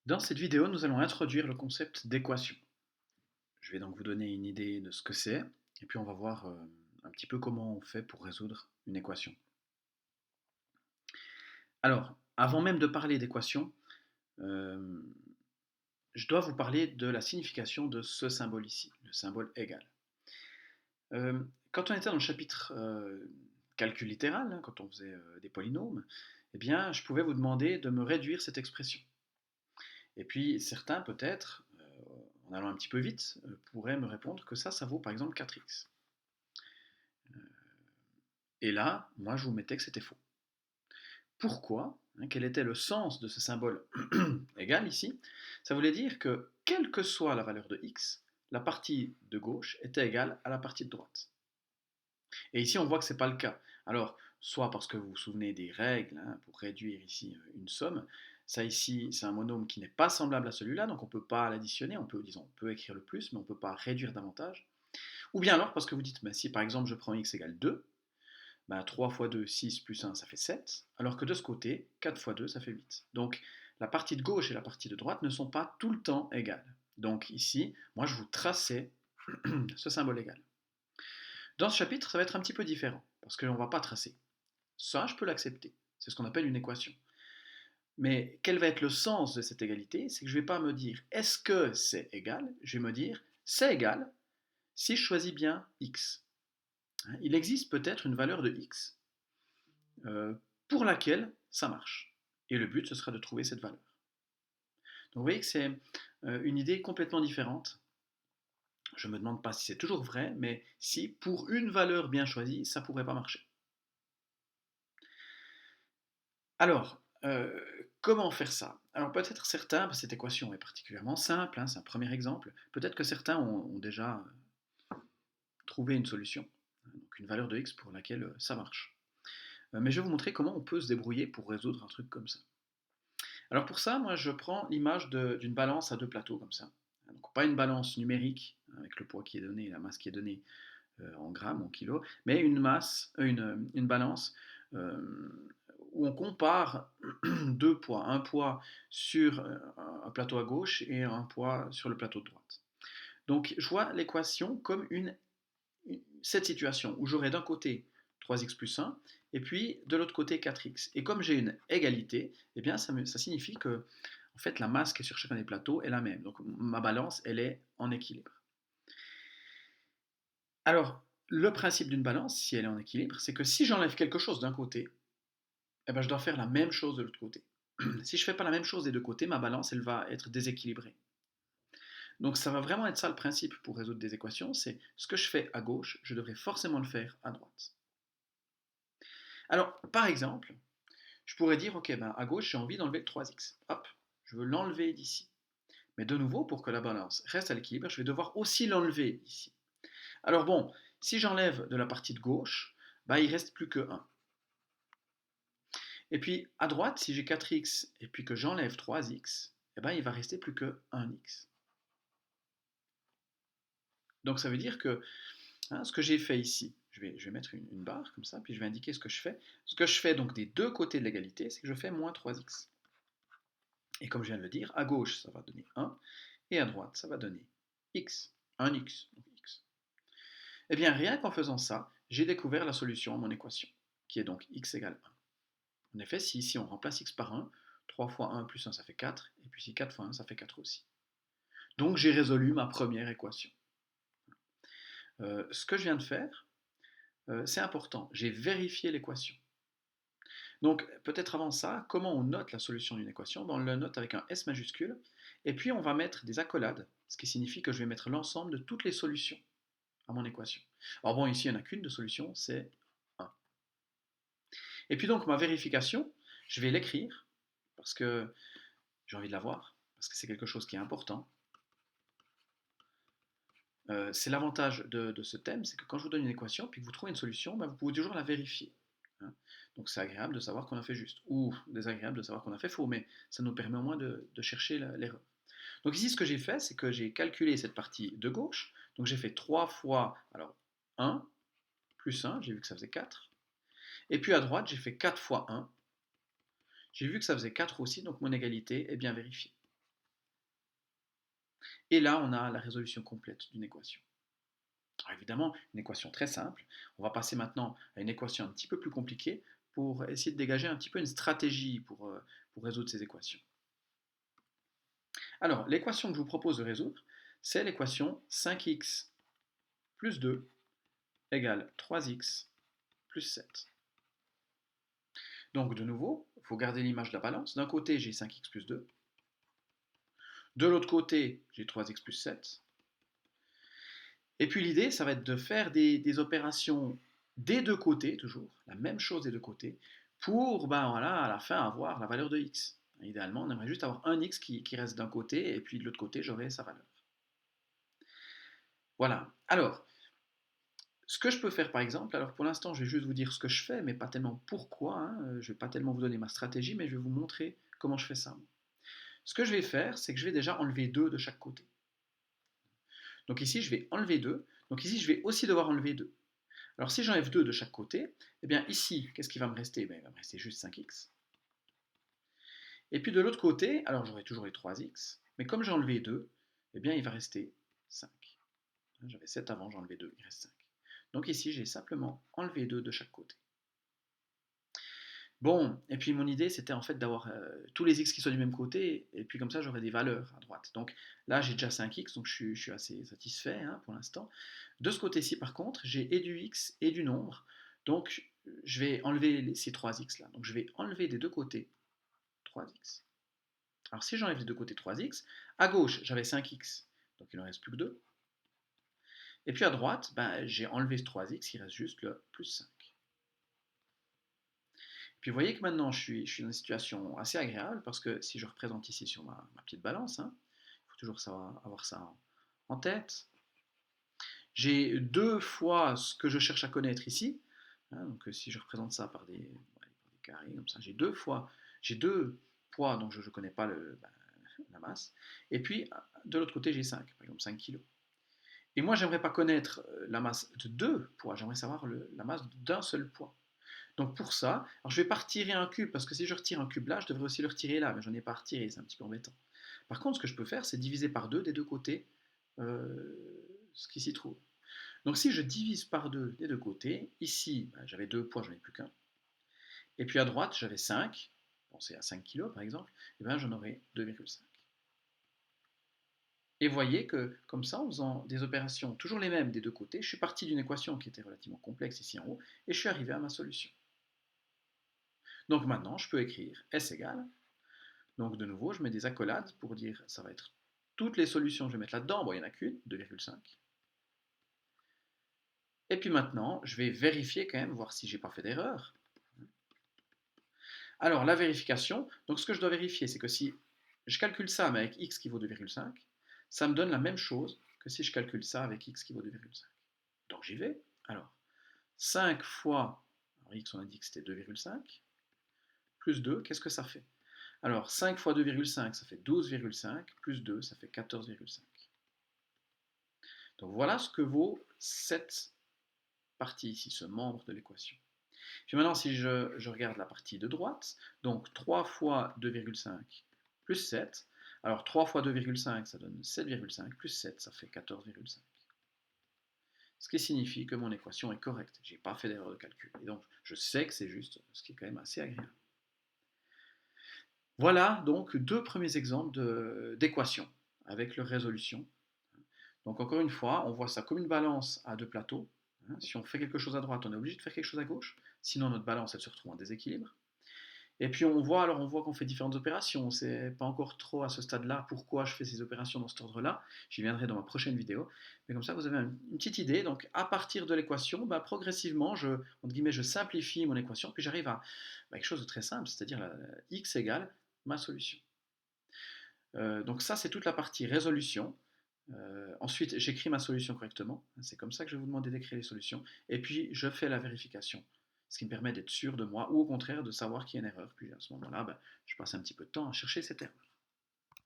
Dans cette vidéo, nous allons introduire le concept d'équation. Je vais donc vous donner une idée de ce que c'est, et puis on va voir un petit peu comment on fait pour résoudre une équation. Alors, avant même de parler d'équation, euh, je dois vous parler de la signification de ce symbole ici, le symbole égal. Quand on était dans le chapitre calcul littéral, hein, quand on faisait des polynômes, eh bien, je pouvais vous demander de me réduire cette expression. Et puis certains, peut-être, en allant un petit peu vite, pourraient me répondre que ça vaut par exemple 4x. Et là, moi, je vous mettais que c'était faux. Pourquoi? Quel était le sens de ce symbole égal ici? Ça voulait dire que, quelle que soit la valeur de x, la partie de gauche était égale à la partie de droite. Et ici, on voit que ce n'est pas le cas. Alors, soit parce que vous vous souvenez des règles pour réduire ici une somme, ça ici, c'est un monôme qui n'est pas semblable à celui-là, donc on ne peut pas l'additionner, disons, on peut écrire le plus, mais on ne peut pas réduire davantage. Ou bien alors parce que vous dites, bah, si par exemple je prends x égale 2, bah, 3 fois 2, 6 plus 1, ça fait 7, alors que de ce côté, 4 fois 2, ça fait 8. Donc la partie de gauche et la partie de droite ne sont pas tout le temps égales. Donc ici, moi je vous traçais ce symbole égal. Dans ce chapitre, ça va être un petit peu différent, parce qu'on ne va pas tracer. Ça, je peux l'accepter. C'est ce qu'on appelle une équation. Mais quel va être le sens de cette égalité? C'est que je ne vais pas me dire est-ce que c'est égal? Je vais me dire c'est égal si je choisis bien x. Il existe peut-être une valeur de x euh, pour laquelle ça marche. Et le but, ce sera de trouver cette valeur. Donc vous voyez que c'est une idée complètement différente. Je ne me demande pas si c'est toujours vrai, mais si pour une valeur bien choisie, ça ne pourrait pas marcher. Alors, comment faire ça? Alors peut-être certains, cette équation est particulièrement simple, c'est un premier exemple, peut-être que certains ont déjà trouvé une solution, donc une valeur de x pour laquelle ça marche. Mais je vais vous montrer comment on peut se débrouiller pour résoudre un truc comme ça. Alors pour ça, moi je prends l'image d'une balance à deux plateaux comme ça. Donc pas une balance numérique avec le poids qui est donné et la masse qui est donnée en grammes, en kilos, mais une balance euh, où on compare deux poids, un poids sur un plateau à gauche et un poids sur le plateau de droite. Donc je vois l'équation comme cette situation où j'aurai d'un côté 3x plus 1 et puis de l'autre côté 4x. Et comme j'ai une égalité, eh bien ça signifie que en fait, la masse qui est sur chacun des plateaux est la même. Donc ma balance, elle est en équilibre. Alors, le principe d'une balance, si elle est en équilibre, c'est que si j'enlève quelque chose d'un côté, eh ben, je dois faire la même chose de l'autre côté. Si je ne fais pas la même chose des deux côtés, ma balance, elle va être déséquilibrée. Donc ça va vraiment être ça le principe pour résoudre des équations, c'est ce que je fais à gauche, je devrais forcément le faire à droite. Alors, par exemple, je pourrais dire, ok, ben, à gauche, j'ai envie d'enlever le 3x. Hop, je veux l'enlever d'ici. Mais de nouveau, pour que la balance reste à l'équilibre, je vais devoir aussi l'enlever ici. Alors bon, si j'enlève de la partie de gauche, bah, il reste plus que 1. Et puis à droite, si j'ai 4x et puis que j'enlève 3x, eh ben, il va rester plus que 1x. Donc ça veut dire que ce que j'ai fait ici, je vais mettre une barre comme ça, puis je vais indiquer ce que je fais. Ce que je fais donc des deux côtés de l'égalité, c'est que je fais moins 3x. Et comme je viens de le dire, à gauche, ça va donner 1, et à droite, ça va donner x, 1x, donc x. Eh bien, rien qu'en faisant ça, j'ai découvert la solution à mon équation, qui est donc x égale 1. En effet, si ici on remplace x par 1, 3 fois 1 plus 1 ça fait 4, et puis si 4 fois 1 ça fait 4 aussi. Donc j'ai résolu ma première équation. Ce que je viens de faire, c'est important, j'ai vérifié l'équation. Donc peut-être avant ça, comment on note la solution d'une équation? On le note avec un S majuscule, et puis on va mettre des accolades, ce qui signifie que je vais mettre l'ensemble de toutes les solutions à mon équation. Alors bon, ici il n'y en a qu'une de solution, c'est 1. Et puis donc ma vérification, je vais l'écrire, parce que j'ai envie de la voir, parce que c'est quelque chose qui est important. C'est l'avantage de ce thème, c'est que quand je vous donne une équation, puis que vous trouvez une solution, bah, vous pouvez toujours la vérifier. Hein. Donc c'est agréable de savoir qu'on a fait juste, ou désagréable de savoir qu'on a fait faux, mais ça nous permet au moins de chercher l'erreur. Donc ici, ce que j'ai fait, c'est que j'ai calculé cette partie de gauche, donc j'ai fait 3 fois, alors 1, plus 1, j'ai vu que ça faisait 4, et puis à droite, j'ai fait 4 fois 1, j'ai vu que ça faisait 4 aussi, donc mon égalité est bien vérifiée. Et là, on a la résolution complète d'une équation. Alors évidemment, une équation très simple. On va passer maintenant à une équation un petit peu plus compliquée pour essayer de dégager un petit peu une stratégie pour résoudre ces équations. Alors, l'équation que je vous propose de résoudre, c'est l'équation 5x plus 2 égale 3x plus 7. Donc, de nouveau, il faut garder l'image de la balance. D'un côté, j'ai 5x plus 2. De l'autre côté, j'ai 3x plus 7. Et puis l'idée, ça va être de faire des opérations des deux côtés, toujours, la même chose des deux côtés, pour ben, voilà, à la fin avoir la valeur de x. Idéalement, on aimerait juste avoir un x qui reste d'un côté, et puis de l'autre côté, j'aurai sa valeur. Voilà. Alors, ce que je peux faire par exemple, alors pour l'instant, je vais juste vous dire ce que je fais, mais pas tellement pourquoi, hein, je ne vais pas tellement vous donner ma stratégie, mais je vais vous montrer comment je fais ça. Ce que je vais faire, c'est que je vais déjà enlever 2 de chaque côté. Donc ici, je vais enlever 2. Donc ici, je vais aussi devoir enlever 2. Alors si j'enlève 2 de chaque côté, eh bien ici, qu'est-ce qui va me rester? Il va me rester juste 5x. Et puis de l'autre côté, alors j'aurai toujours les 3x, mais comme j'ai enlevé 2, eh bien il va rester 5. J'avais 7 avant, j'ai enlevé 2, il reste 5. Donc ici, j'ai simplement enlevé 2 de chaque côté. Bon, et puis mon idée, c'était en fait d'avoir tous les x qui soient du même côté, et puis comme ça, j'aurai des valeurs à droite. Donc là, j'ai déjà 5x, donc je suis assez satisfait hein, pour l'instant. De ce côté-ci, par contre, j'ai et du x et du nombre, donc je vais enlever ces 3x là. Donc je vais enlever des deux côtés 3x. Alors si j'enlève des deux côtés 3x, à gauche, j'avais 5x, donc il ne reste plus que 2. Et puis à droite, ben, j'ai enlevé ce 3x, il reste juste le plus 5. Puis vous voyez que maintenant je suis dans une situation assez agréable parce que si je représente ici sur ma petite balance, hein, il faut toujours avoir ça en tête. J'ai 2 fois ce que je cherche à connaître ici. Hein, donc si je représente ça par des carrés, comme ça, j'ai deux poids dont je ne connais pas la masse. Et puis de l'autre côté, j'ai 5, par exemple 5 kg. Et moi, j'aimerais pas connaître la masse de 2 poids, j'aimerais savoir la masse d'un seul poids. Donc pour ça, alors je ne vais pas retirer un cube, parce que si je retire un cube là, je devrais aussi le retirer là, mais je n'en ai pas retiré, c'est un petit peu embêtant. Par contre, ce que je peux faire, c'est diviser par 2 des deux côtés ce qui s'y trouve. Donc si je divise par 2 des deux côtés, ici, ben, j'avais 2 poids, j'en ai plus qu'un. Et puis à droite, j'avais 5, bon, c'est à 5 kg par exemple, et bien j'en aurai 2,5. Et voyez que comme ça, en faisant des opérations toujours les mêmes des deux côtés, je suis parti d'une équation qui était relativement complexe ici en haut, et je suis arrivé à ma solution. Donc maintenant, je peux écrire S égale. Donc de nouveau, je mets des accolades pour dire ça va être toutes les solutions que je vais mettre là-dedans. Bon, il n'y en a qu'une, 2,5. Et puis maintenant, je vais vérifier quand même, voir si j'ai pas fait d'erreur. Alors, la vérification, donc ce que je dois vérifier, c'est que si je calcule ça mais avec x qui vaut 2,5, ça me donne la même chose que si je calcule ça avec x qui vaut 2,5. Donc j'y vais. Alors, 5 fois, alors x on a dit que c'était 2,5, plus 2, qu'est-ce que ça fait? Alors 5 fois 2,5, ça fait 12,5, plus 2, ça fait 14,5. Donc voilà ce que vaut cette partie ici, ce membre de l'équation. Puis maintenant, si je regarde la partie de droite, donc 3 fois 2,5 plus 7, alors 3 fois 2,5, ça donne 7,5, plus 7, ça fait 14,5. Ce qui signifie que mon équation est correcte. Je n'ai pas fait d'erreur de calcul. Et donc, je sais que c'est juste, ce qui est quand même assez agréable. Voilà donc deux premiers exemples d'équations avec leur résolution. Donc encore une fois, on voit ça comme une balance à deux plateaux. Si on fait quelque chose à droite, on est obligé de faire quelque chose à gauche, sinon notre balance elle se retrouve en déséquilibre. Et puis on voit qu'on fait différentes opérations. C'est pas encore trop à ce stade-là pourquoi je fais ces opérations dans cet ordre-là. J'y viendrai dans ma prochaine vidéo. Mais comme ça, vous avez une petite idée. Donc à partir de l'équation, progressivement, entre guillemets, je simplifie mon équation, puis j'arrive à quelque chose de très simple, c'est-à-dire x égale ma solution. Donc ça, c'est toute la partie résolution. Ensuite, j'écris ma solution correctement. C'est comme ça que je vais vous demander d'écrire les solutions. Et puis, je fais la vérification, ce qui me permet d'être sûr de moi, ou au contraire de savoir qu'il y a une erreur. Puis à ce moment-là, je passe un petit peu de temps à chercher cette erreur.